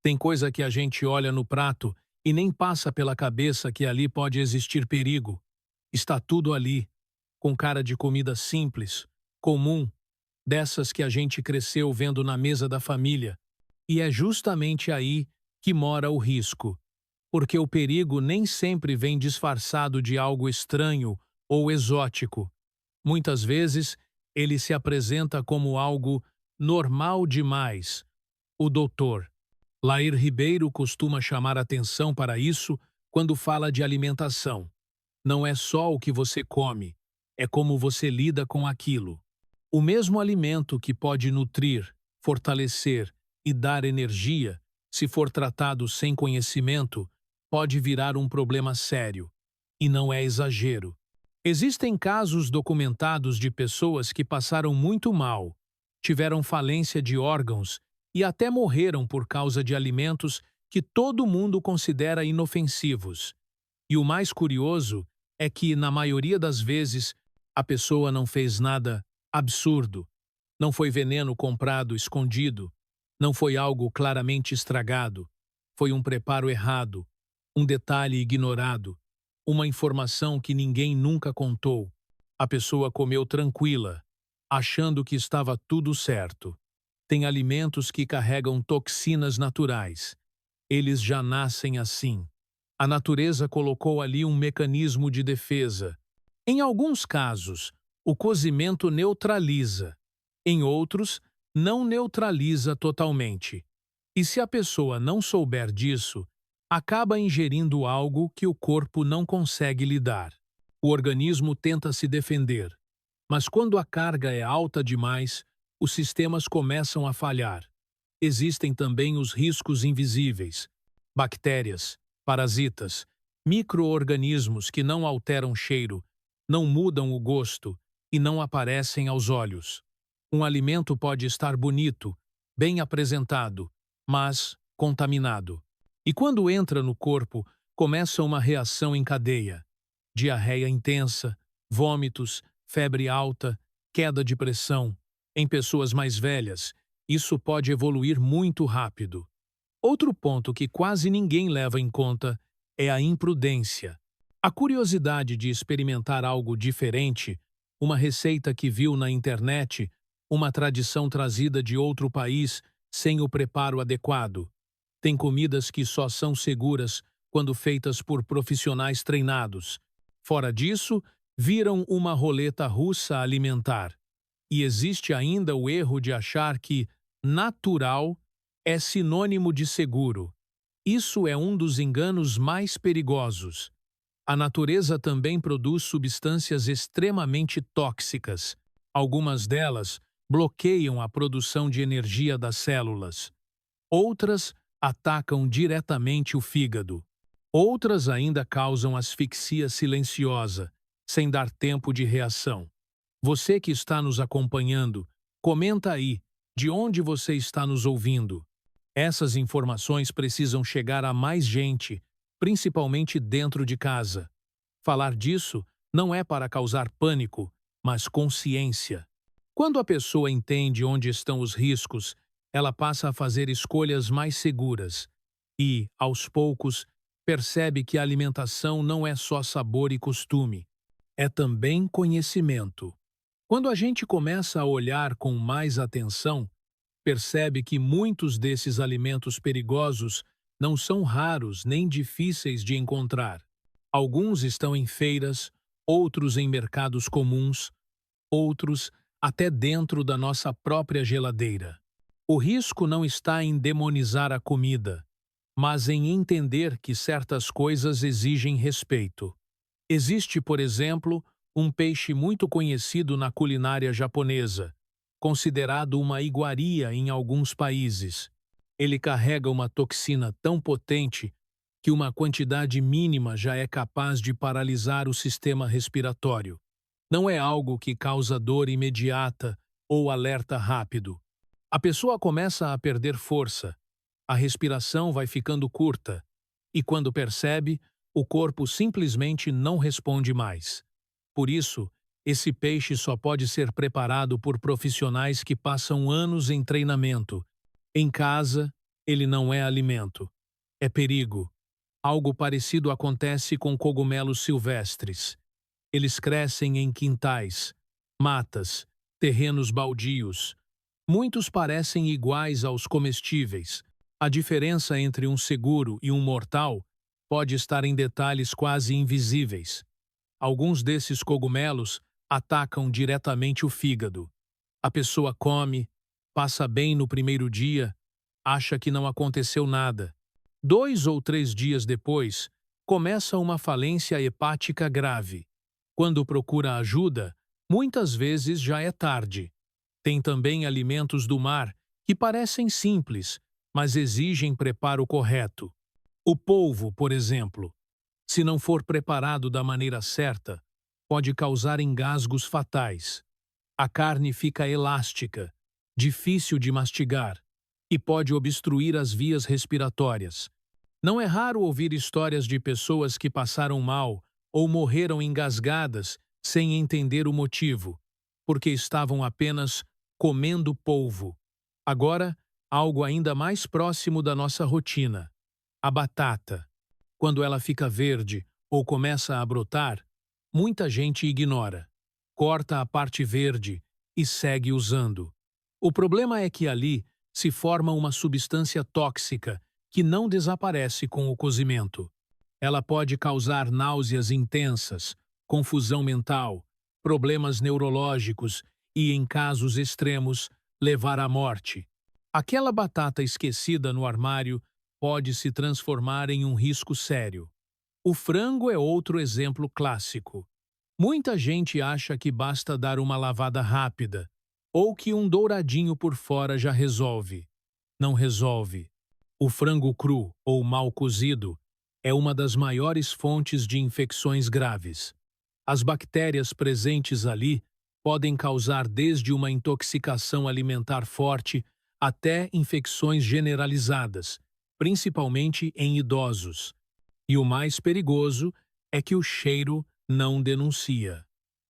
Tem coisa que a gente olha no prato e nem passa pela cabeça que ali pode existir perigo. Está tudo ali, com cara de comida simples, comum, dessas que a gente cresceu vendo na mesa da família. E é justamente aí que mora o risco, porque o perigo nem sempre vem disfarçado de algo estranho ou exótico. Muitas vezes, ele se apresenta como algo normal demais. O doutor Lair Ribeiro costuma chamar atenção para isso quando fala de alimentação. Não é só o que você come, é como você lida com aquilo. O mesmo alimento que pode nutrir, fortalecer e dar energia, se for tratado sem conhecimento, pode virar um problema sério. E não é exagero. Existem casos documentados de pessoas que passaram muito mal, tiveram falência de órgãos e até morreram por causa de alimentos que todo mundo considera inofensivos. E o mais curioso é que, na maioria das vezes, a pessoa não fez nada absurdo. Não foi veneno comprado escondido. Não foi algo claramente estragado. Foi um preparo errado, um detalhe ignorado, uma informação que ninguém nunca contou. A pessoa comeu tranquila, achando que estava tudo certo. Tem alimentos que carregam toxinas naturais. Eles já nascem assim. A natureza colocou ali um mecanismo de defesa. Em alguns casos, o cozimento neutraliza. Em outros, não neutraliza totalmente. E se a pessoa não souber disso, acaba ingerindo algo que o corpo não consegue lidar. O organismo tenta se defender, mas quando a carga é alta demais, os sistemas começam a falhar. Existem também os riscos invisíveis: bactérias, parasitas, micro-organismos que não alteram cheiro, não mudam o gosto e não aparecem aos olhos. Um alimento pode estar bonito, bem apresentado, mas contaminado. E quando entra no corpo, começa uma reação em cadeia: diarreia intensa, vômitos, febre alta, queda de pressão. Em pessoas mais velhas, isso pode evoluir muito rápido. Outro ponto que quase ninguém leva em conta é a imprudência. A curiosidade de experimentar algo diferente, uma receita que viu na internet, uma tradição trazida de outro país sem o preparo adequado. Tem comidas que só são seguras quando feitas por profissionais treinados. Fora disso, viram uma roleta russa alimentar. E existe ainda o erro de achar que natural é sinônimo de seguro. Isso é um dos enganos mais perigosos. A natureza também produz substâncias extremamente tóxicas. Algumas delas bloqueiam a produção de energia das células. Outras atacam diretamente o fígado. Outras ainda causam asfixia silenciosa, sem dar tempo de reação. Você que está nos acompanhando, comenta aí de onde você está nos ouvindo. Essas informações precisam chegar a mais gente, principalmente dentro de casa. Falar disso não é para causar pânico, mas consciência. Quando a pessoa entende onde estão os riscos, ela passa a fazer escolhas mais seguras e, aos poucos, percebe que a alimentação não é só sabor e costume, é também conhecimento. Quando a gente começa a olhar com mais atenção, percebe que muitos desses alimentos perigosos não são raros nem difíceis de encontrar. Alguns estão em feiras, outros em mercados comuns, outros até dentro da nossa própria geladeira. O risco não está em demonizar a comida, mas em entender que certas coisas exigem respeito. Existe, por exemplo, um peixe muito conhecido na culinária japonesa, considerado uma iguaria em alguns países. Ele carrega uma toxina tão potente que uma quantidade mínima já é capaz de paralisar o sistema respiratório. Não é algo que causa dor imediata ou alerta rápido. A pessoa começa a perder força, a respiração vai ficando curta, e quando percebe, o corpo simplesmente não responde mais. Por isso, esse peixe só pode ser preparado por profissionais que passam anos em treinamento, em casa Ele não é alimento. É perigo. Algo parecido acontece com cogumelos silvestres. Eles crescem em quintais, matas, terrenos baldios. Muitos parecem iguais aos comestíveis. A diferença entre um seguro e um mortal pode estar em detalhes quase invisíveis. Alguns desses cogumelos atacam diretamente o fígado. A pessoa come, passa bem no primeiro dia, acha que não aconteceu nada. 2 ou 3 dias depois, começa uma falência hepática grave. Quando procura ajuda, muitas vezes já é tarde. Tem também alimentos do mar que parecem simples, mas exigem preparo correto. O polvo, por exemplo, se não for preparado da maneira certa, pode causar engasgos fatais. A carne fica elástica, difícil de mastigar e pode obstruir as vias respiratórias. Não é raro ouvir histórias de pessoas que passaram mal ou morreram engasgadas sem entender o motivo, porque estavam apenas comendo polvo. Agora, algo ainda mais próximo da nossa rotina: a batata. Quando ela fica verde ou começa a brotar, muita gente ignora. Corta a parte verde e segue usando. O problema é que ali se forma uma substância tóxica que não desaparece com o cozimento. Ela pode causar náuseas intensas, confusão mental, problemas neurológicos e, em casos extremos, levar à morte. Aquela batata esquecida no armário pode se transformar em um risco sério. O frango é outro exemplo clássico. Muita gente acha que basta dar uma lavada rápida ou que um douradinho por fora já resolve. Não resolve. O frango cru ou mal cozido é uma das maiores fontes de infecções graves. As bactérias presentes ali podem causar desde uma intoxicação alimentar forte até infecções generalizadas, principalmente em idosos. E o mais perigoso é que o cheiro não denuncia.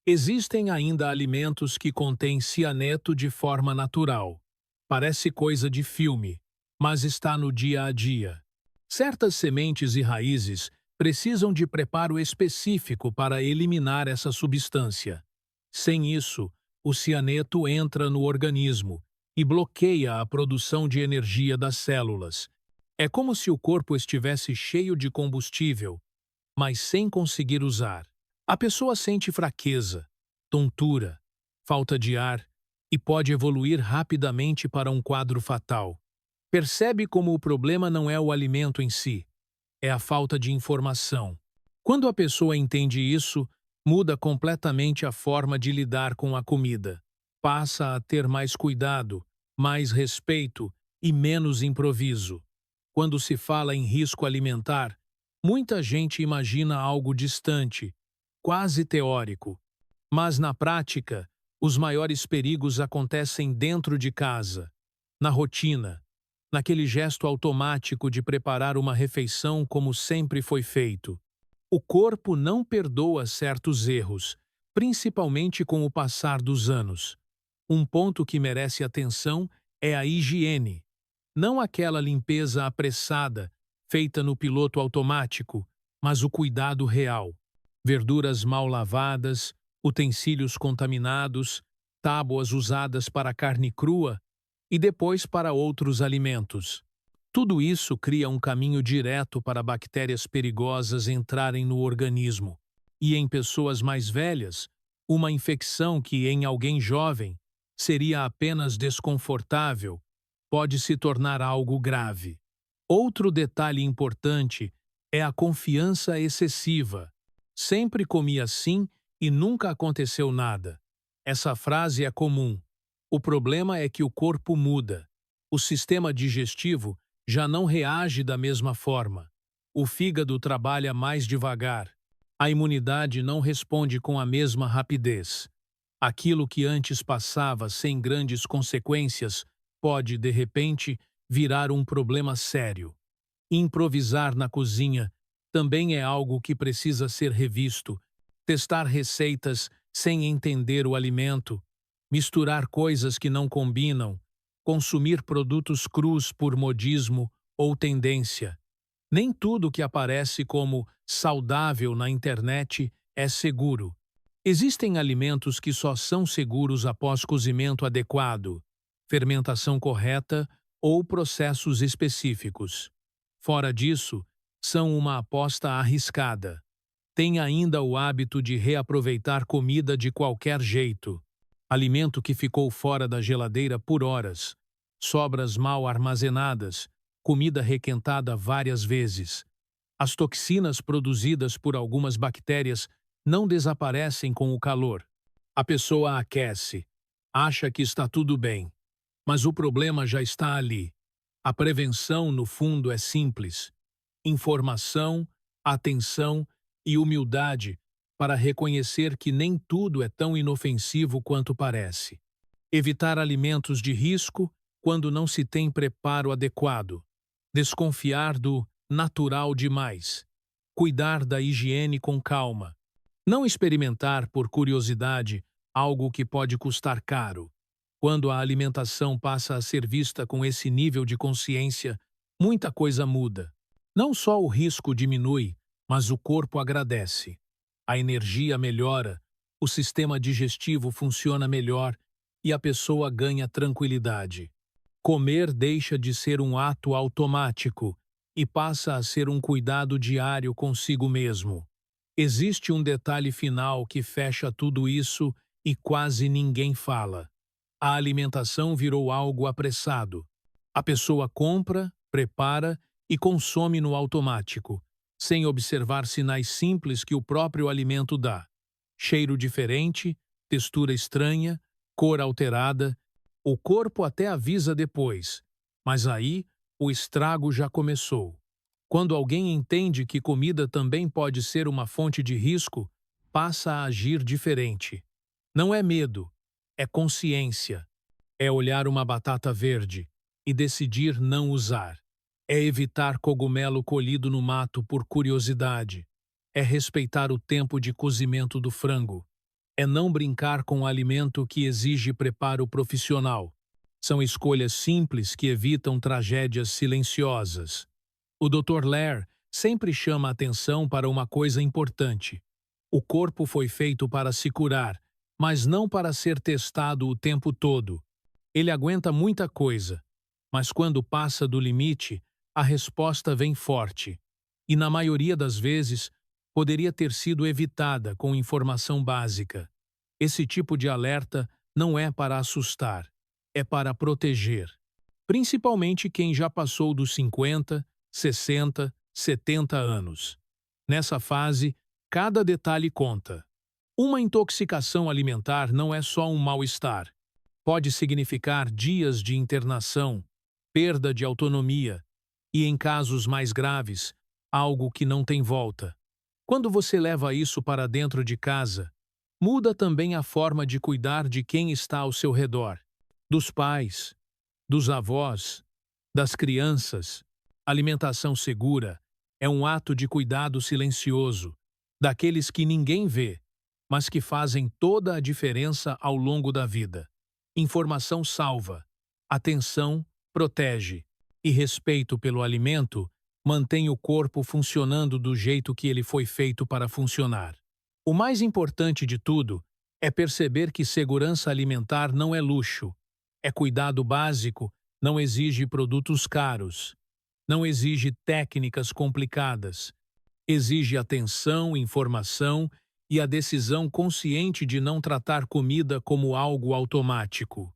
Existem ainda alimentos que contêm cianeto de forma natural. Parece coisa de filme, mas está no dia a dia. Certas sementes e raízes precisam de preparo específico para eliminar essa substância. Sem isso, o cianeto entra no organismo e bloqueia a produção de energia das células. É como se o corpo estivesse cheio de combustível, mas sem conseguir usar. A pessoa sente fraqueza, tontura, falta de ar e pode evoluir rapidamente para um quadro fatal. Percebe como o problema não é o alimento em si, é a falta de informação. Quando a pessoa entende isso, muda completamente a forma de lidar com a comida. Passa a ter mais cuidado, mais respeito e menos improviso. Quando se fala em risco alimentar, muita gente imagina algo distante, quase teórico. Mas, na prática, os maiores perigos acontecem dentro de casa, na rotina, naquele gesto automático de preparar uma refeição como sempre foi feito. O corpo não perdoa certos erros, principalmente com o passar dos anos. Um ponto que merece atenção é a higiene. Não aquela limpeza apressada, feita no piloto automático, mas o cuidado real. Verduras mal lavadas, utensílios contaminados, tábuas usadas para carne crua e depois para outros alimentos. Tudo isso cria um caminho direto para bactérias perigosas entrarem no organismo. E em pessoas mais velhas, uma infecção que em alguém jovem seria apenas desconfortável pode se tornar algo grave. Outro detalhe importante é a confiança excessiva. Sempre comi assim e nunca aconteceu nada. Essa frase é comum. O problema é que o corpo muda. O sistema digestivo já não reage da mesma forma. O fígado trabalha mais devagar. A imunidade não responde com a mesma rapidez. Aquilo que antes passava sem grandes consequências pode, de repente, virar um problema sério. Improvisar na cozinha também é algo que precisa ser revisto. Testar receitas sem entender o alimento, misturar coisas que não combinam, consumir produtos crus por modismo ou tendência. Nem tudo que aparece como saudável na internet é seguro. Existem alimentos que só são seguros após cozimento adequado, fermentação correta ou processos específicos. Fora disso, são uma aposta arriscada. Tem ainda o hábito de reaproveitar comida de qualquer jeito. Alimento que ficou fora da geladeira por horas, sobras mal armazenadas, comida requentada várias vezes. As toxinas produzidas por algumas bactérias não desaparecem com o calor. A pessoa aquece, acha que está tudo bem, mas o problema já está ali. A prevenção, no fundo, é simples: informação, atenção e humildade para reconhecer que nem tudo é tão inofensivo quanto parece. Evitar alimentos de risco quando não se tem preparo adequado. Desconfiar do natural demais. Cuidar da higiene com calma. Não experimentar por curiosidade algo que pode custar caro. Quando a alimentação passa a ser vista com esse nível de consciência, muita coisa muda. Não só o risco diminui, mas o corpo agradece. A energia melhora, o sistema digestivo funciona melhor e a pessoa ganha tranquilidade. Comer deixa de ser um ato automático e passa a ser um cuidado diário consigo mesmo. Existe um detalhe final que fecha tudo isso e quase ninguém fala. A alimentação virou algo apressado. A pessoa compra, prepara e consome no automático, sem observar sinais simples que o próprio alimento dá. Cheiro diferente, textura estranha, cor alterada. O corpo até avisa depois, mas aí o estrago já começou. Quando alguém entende que comida também pode ser uma fonte de risco, passa a agir diferente. Não é medo, é consciência. É olhar uma batata verde e decidir não usar. É evitar cogumelo colhido no mato por curiosidade. É respeitar o tempo de cozimento do frango. É não brincar com o alimento que exige preparo profissional. São escolhas simples que evitam tragédias silenciosas. O Dr. Lair sempre chama atenção para uma coisa importante. O corpo foi feito para se curar, mas não para ser testado o tempo todo. Ele aguenta muita coisa, mas quando passa do limite, a resposta vem forte. E na maioria das vezes, poderia ter sido evitada com informação básica. Esse tipo de alerta não é para assustar, é para proteger. Principalmente quem já passou dos 50, 60, 70 anos. Nessa fase, cada detalhe conta. Uma intoxicação alimentar não é só um mal-estar. Pode significar dias de internação, perda de autonomia e, em casos mais graves, algo que não tem volta. Quando você leva isso para dentro de casa, muda também a forma de cuidar de quem está ao seu redor, dos pais, dos avós, das crianças. Alimentação segura é um ato de cuidado silencioso, daqueles que ninguém vê, mas que fazem toda a diferença ao longo da vida. Informação salva, atenção protege, e respeito pelo alimento mantém o corpo funcionando do jeito que ele foi feito para funcionar. O mais importante de tudo é perceber que segurança alimentar não é luxo, é cuidado básico, não exige produtos caros, não exige técnicas complicadas, exige atenção, informação e a decisão consciente de não tratar comida como algo automático.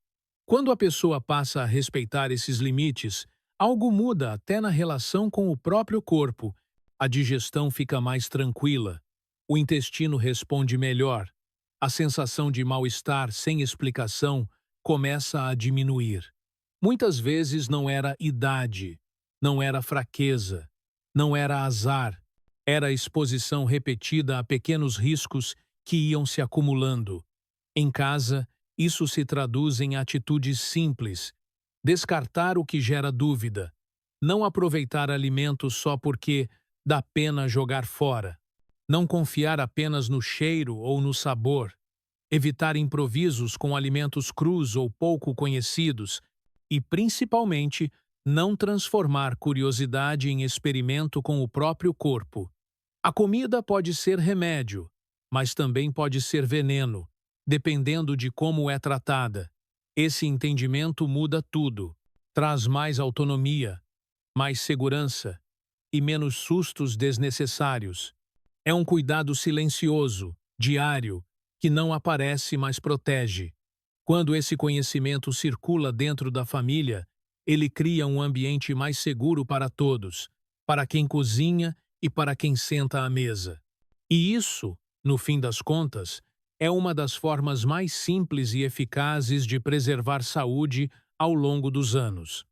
Quando a pessoa passa a respeitar esses limites, algo muda até na relação com o próprio corpo. A digestão fica mais tranquila, o intestino responde melhor, a sensação de mal-estar sem explicação começa a diminuir. Muitas vezes não era idade, não era fraqueza, não era azar, era exposição repetida a pequenos riscos que iam se acumulando. Em casa, isso se traduz em atitudes simples: descartar o que gera dúvida, não aproveitar alimentos só porque dá pena jogar fora, não confiar apenas no cheiro ou no sabor, evitar improvisos com alimentos crus ou pouco conhecidos, e, principalmente, não transformar curiosidade em experimento com o próprio corpo. A comida pode ser remédio, mas também pode ser veneno, dependendo de como é tratada. Esse entendimento muda tudo. Traz mais autonomia, mais segurança e menos sustos desnecessários. É um cuidado silencioso, diário, que não aparece, mas protege. Quando esse conhecimento circula dentro da família, ele cria um ambiente mais seguro para todos, para quem cozinha e para quem senta à mesa. E isso, no fim das contas, é uma das formas mais simples e eficazes de preservar saúde ao longo dos anos.